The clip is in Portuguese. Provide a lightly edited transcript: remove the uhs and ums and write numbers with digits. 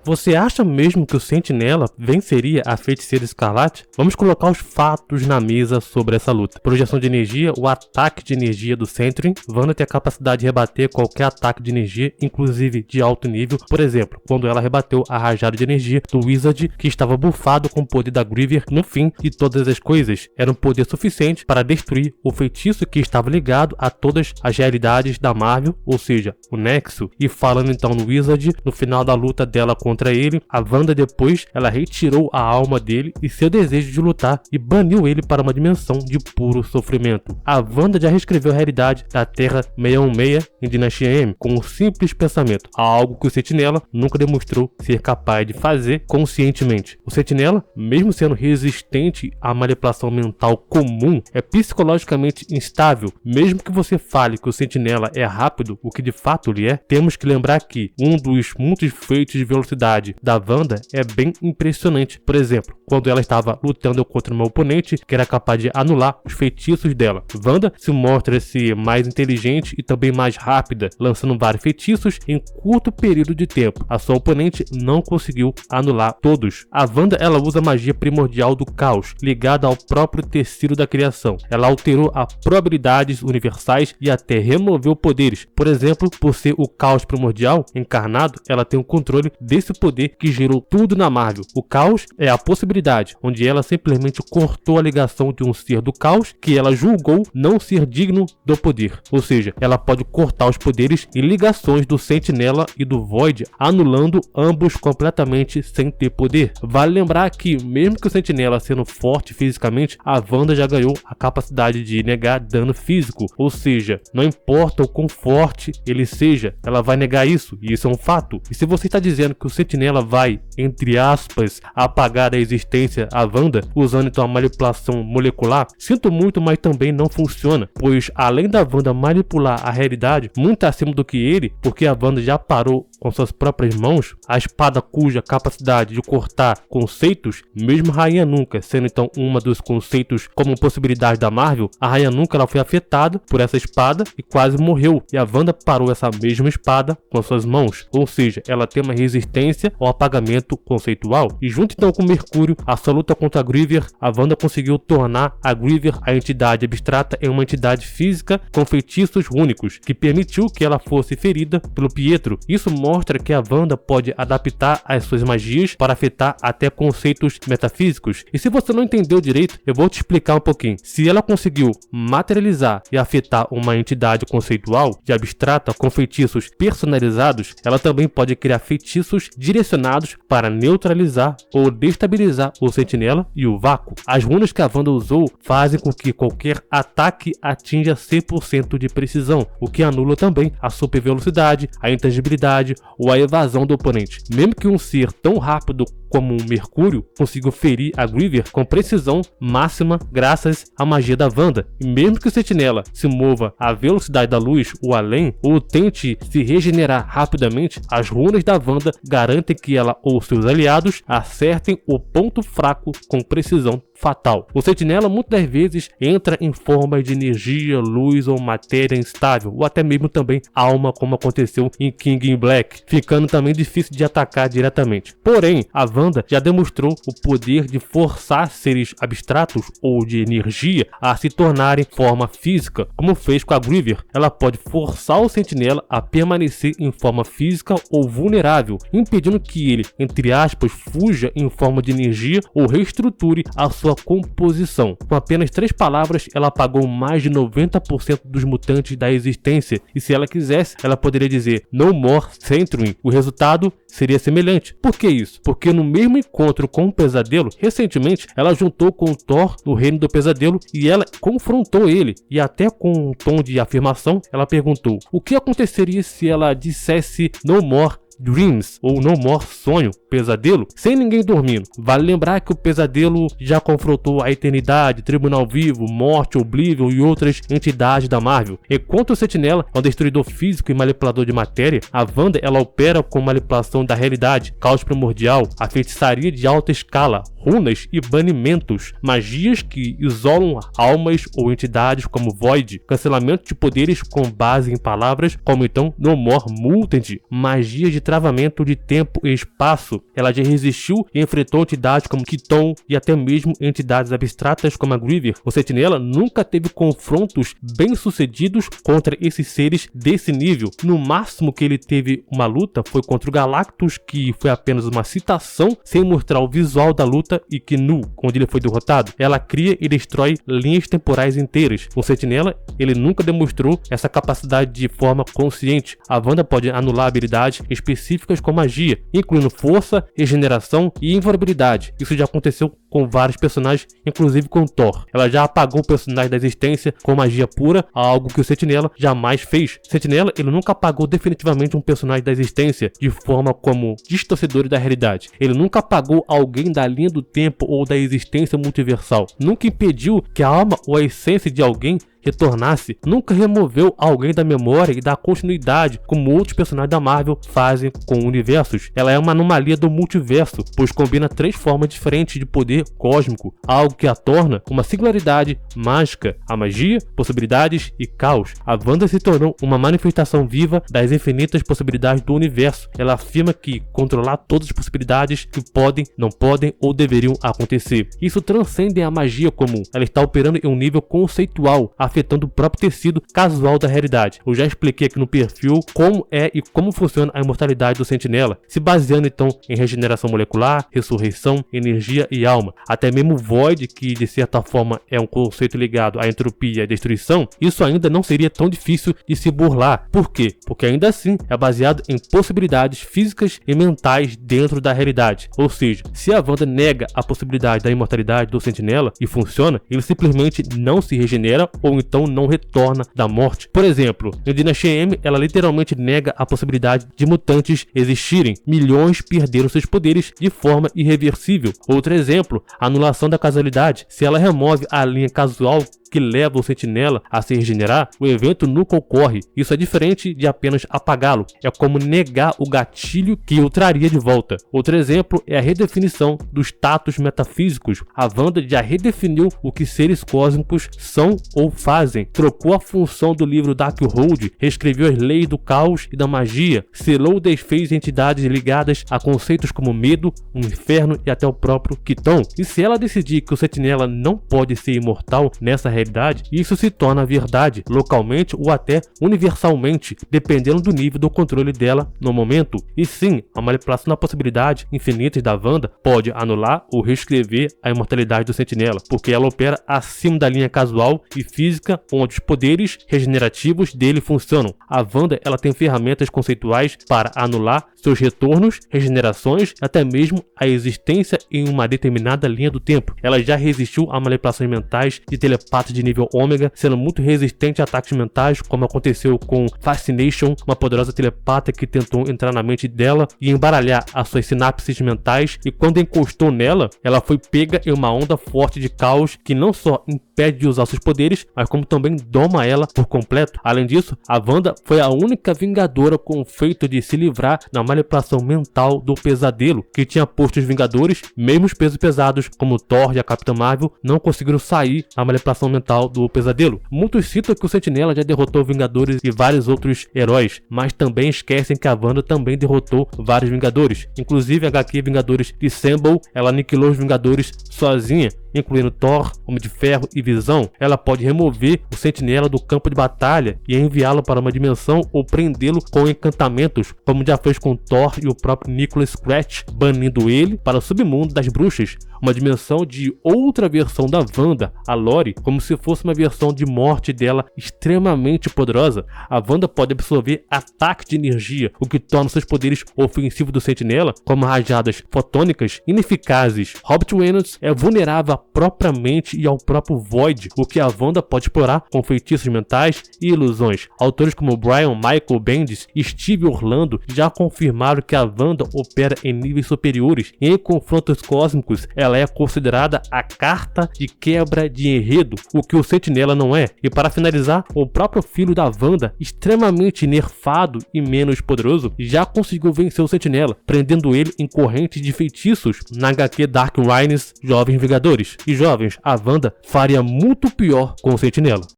Você acha mesmo que o Sentinela venceria a Feiticeira Escarlate? Vamos colocar os fatos na mesa sobre essa luta. Projeção de energia, o ataque de energia do Sentry. Wanda tem a capacidade de rebater qualquer ataque de energia, inclusive de alto nível. Por exemplo, quando ela rebateu a rajada de energia do Wizard, que estava bufado com o poder da Griever no fim de todas as coisas. Era um poder suficiente para destruir o feitiço que estava ligado a todas as realidades da Marvel, ou seja, o Nexo. E falando então no Wizard, no final da luta dela contra ele, a Wanda depois, ela retirou a alma dele e seu desejo de lutar e baniu ele para uma dimensão de puro sofrimento. A Wanda já reescreveu a realidade da Terra 616 em Dinastia M com um simples pensamento, algo que o Sentinela nunca demonstrou ser capaz de fazer conscientemente. O Sentinela, mesmo sendo resistente à manipulação mental comum, é psicologicamente instável. Mesmo que você fale que o Sentinela é rápido, o que de fato ele é, temos que lembrar que um dos muitos feitos de velocidade da Wanda é bem impressionante. Por exemplo, quando ela estava lutando contra uma oponente que era capaz de anular os feitiços dela. Wanda se mostra ser mais inteligente e também mais rápida, lançando vários feitiços em curto período de tempo. A sua oponente não conseguiu anular todos. A Wanda, ela usa a magia primordial do caos, ligada ao próprio tecido da criação. Ela alterou as probabilidades universais e até removeu poderes. Por exemplo, por ser o caos primordial encarnado, ela tem o controle desse poder que gerou tudo na Marvel. O caos é a possibilidade, onde ela simplesmente cortou a ligação de um ser do caos que ela julgou não ser digno do poder. Ou seja, ela pode cortar os poderes e ligações do Sentinela e do Void, anulando ambos completamente sem ter poder. Vale lembrar que, mesmo que o Sentinela sendo forte fisicamente, a Wanda já ganhou a capacidade de negar dano físico. Ou seja, não importa o quão forte ele seja, ela vai negar isso, e isso é um fato. E se você está dizendo que o Sentinela vai, entre aspas, apagar da existência a Wanda, usando então a manipulação molecular, sinto muito, mas também não funciona, pois além da Wanda manipular a realidade muito acima do que ele, porque a Wanda já parou com suas próprias mãos, a espada cuja capacidade de cortar conceitos, mesmo Rainha Nunca sendo então uma dos conceitos como possibilidade da Marvel, a Rainha Nunca ela foi afetada por essa espada e quase morreu, e a Wanda parou essa mesma espada com suas mãos, ou seja, ela tem uma resistência ao apagamento conceitual. E junto então com Mercúrio, a sua luta contra a Griever, a Wanda conseguiu tornar a Griever, a entidade abstrata, em uma entidade física com feitiços únicos, que permitiu que ela fosse ferida pelo Pietro. Isso mostra que a Wanda pode adaptar as suas magias para afetar até conceitos metafísicos. E se você não entendeu direito, eu vou te explicar um pouquinho. Se ela conseguiu materializar e afetar uma entidade conceitual de abstrata com feitiços personalizados, ela também pode criar feitiços direcionados para neutralizar ou destabilizar o Sentinela e o Vácuo. As runas que a Wanda usou fazem com que qualquer ataque atinja 100% de precisão, o que anula também a super velocidade, a intangibilidade ou a evasão do oponente. Mesmo que um ser tão rápido como o Mercúrio conseguiu ferir a Griever com precisão máxima graças à magia da Wanda. E mesmo que o Sentinela se mova à velocidade da luz ou além, ou tente se regenerar rapidamente, as runas da Wanda garantem que ela ou seus aliados acertem o ponto fraco com precisão fatal. O Sentinela muitas vezes entra em forma de energia, luz ou matéria instável, ou até mesmo também alma, como aconteceu em King in Black, ficando também difícil de atacar diretamente. Porém, a Wanda já demonstrou o poder de forçar seres abstratos ou de energia a se tornarem forma física, como fez com a Griever. Ela pode forçar o Sentinela a permanecer em forma física ou vulnerável, impedindo que ele, entre aspas, fuja em forma de energia ou reestruture a sua composição. Com apenas 3 palavras, ela apagou mais de 90% dos mutantes da existência, e se ela quisesse, ela poderia dizer "No more Sentry". O resultado seria semelhante. Por que isso? Porque no mesmo encontro com o Pesadelo, recentemente, ela juntou com o Thor no Reino do Pesadelo e ela confrontou ele, e até com um tom de afirmação, ela perguntou o que aconteceria se ela dissesse "No more Dreams" ou "No more Sonho", pesadelo, sem ninguém dormindo. Vale lembrar que o Pesadelo já confrontou a Eternidade, Tribunal Vivo, Morte, Oblivion e outras entidades da Marvel. Enquanto o Sentinela é um destruidor físico e manipulador de matéria, a Wanda ela opera com manipulação da realidade, caos primordial, a feitiçaria de alta escala, runas e banimentos, magias que isolam almas ou entidades como Void, cancelamento de poderes com base em palavras como então "No more Mutant", magias de destravamento de tempo e espaço. Ela já resistiu e enfrentou entidades como Kyton e até mesmo entidades abstratas como a Griever. O Sentinela nunca teve confrontos bem-sucedidos contra esses seres desse nível. No máximo que ele teve uma luta foi contra o Galactus, que foi apenas uma citação sem mostrar o visual da luta, e que onde ele foi derrotado, ela cria e destrói linhas temporais inteiras. O Sentinela, ele nunca demonstrou essa capacidade de forma consciente. A Wanda pode anular habilidades específicas com magia, incluindo força, regeneração e invulnerabilidade. Isso já aconteceu com vários personagens, inclusive com Thor. Ela já apagou o personagem da existência com magia pura, algo que o Sentinela jamais fez. Sentinela, ele nunca apagou definitivamente um personagem da existência de forma como distorcedor da realidade. Ele nunca apagou alguém da linha do tempo ou da existência multiversal. Nunca impediu que a alma ou a essência de alguém retornasse. Nunca removeu alguém da memória e da continuidade, como outros personagens da Marvel fazem com universos. Ela é uma anomalia do multiverso, pois combina 3 formas diferentes de poder cósmico, algo que a torna uma singularidade mágica: a magia, possibilidades e caos. A Wanda se tornou uma manifestação viva das infinitas possibilidades do universo. Ela afirma que controlar todas as possibilidades que podem, não podem ou deveriam acontecer. Isso transcende a magia comum. Ela está operando em um nível conceitual, afetando o próprio tecido casual da realidade. Eu já expliquei aqui no perfil como é e como funciona a imortalidade do Sentinela, se baseando então em regeneração molecular, ressurreição, energia e alma. Até mesmo Void, que de certa forma é um conceito ligado à entropia e destruição, isso ainda não seria tão difícil de se burlar. Por quê? Porque ainda assim é baseado em possibilidades físicas e mentais dentro da realidade. Ou seja, se a Wanda nega a possibilidade da imortalidade do Sentinela e funciona, ele simplesmente não se regenera ou então não retorna da morte. Por exemplo, em Dinastia M, ela literalmente nega a possibilidade de mutantes existirem. Milhões perderam seus poderes de forma irreversível. Outro exemplo, a anulação da casualidade. Se ela remove a linha casual que leva o Sentinela a se regenerar, o evento nunca ocorre. Isso é diferente de apenas apagá-lo. É como negar o gatilho que o traria de volta. Outro exemplo é a redefinição dos status metafísicos. A Wanda já redefiniu o que seres cósmicos são ou fazem. Trocou a função do livro Darkhold, reescreveu as leis do caos e da magia, selou ou desfez entidades ligadas a conceitos como medo, um inferno e até o próprio Kyton. E se ela decidir que o Sentinela não pode ser imortal nessa realidade, isso se torna verdade, localmente ou até universalmente, dependendo do nível do controle dela no momento. E sim, a manipulação da possibilidade infinitas da Wanda pode anular ou reescrever a imortalidade do Sentinela, porque ela opera acima da linha casual e física, onde os poderes regenerativos dele funcionam. A Wanda, ela tem ferramentas conceituais para anular seus retornos, regenerações, até mesmo a existência em uma determinada linha do tempo. Ela já resistiu a manipulações mentais de telepatas de nível ômega, sendo muito resistente a ataques mentais, como aconteceu com Fascination, uma poderosa telepata que tentou entrar na mente dela e embaralhar as suas sinapses mentais, e quando encostou nela, ela foi pega em uma onda forte de caos que não só impede de usar seus poderes, mas como também doma ela por completo. Além disso, a Wanda foi a única Vingadora com o feito de se livrar da manipulação mental do Pesadelo, que tinha posto os Vingadores, mesmo os pesos pesados como Thor e a Capitã Marvel, não conseguiram sair da manipulação mental do Pesadelo. Muitos citam que o Sentinela já derrotou Vingadores e vários outros heróis, mas também esquecem que a Wanda também derrotou vários Vingadores. Inclusive a HQ Vingadores Dissemble, ela aniquilou os Vingadores sozinha, incluindo Thor, Homem de Ferro e Visão. Ela pode remover o Sentinela do campo de batalha e enviá-lo para uma dimensão ou prendê-lo com encantamentos, como já fez com Thor e o próprio Nicholas Scratch, banindo ele para o submundo das bruxas, uma dimensão de outra versão da Wanda, a Lori, como se fosse uma versão de morte dela extremamente poderosa. A Wanda pode absorver ataques de energia, o que torna seus poderes ofensivos do Sentinela, como rajadas fotônicas, ineficazes. Robert Reynolds é vulnerável à própria mente e ao próprio Void, o que a Wanda pode explorar com feitiços mentais e ilusões. Autores como Brian Michael Bendis e Steve Orlando já confirmaram que a Wanda opera em níveis superiores e em confrontos cósmicos ela é considerada a carta de quebra de enredo, o que o Sentinela não é. E para finalizar, o próprio filho da Wanda, extremamente nerfado e menos poderoso, já conseguiu vencer o Sentinela, prendendo ele em correntes de feitiços na HQ Dark Reigns Jovens Vingadores. E jovens, a Wanda faria muito pior com o Sentinela.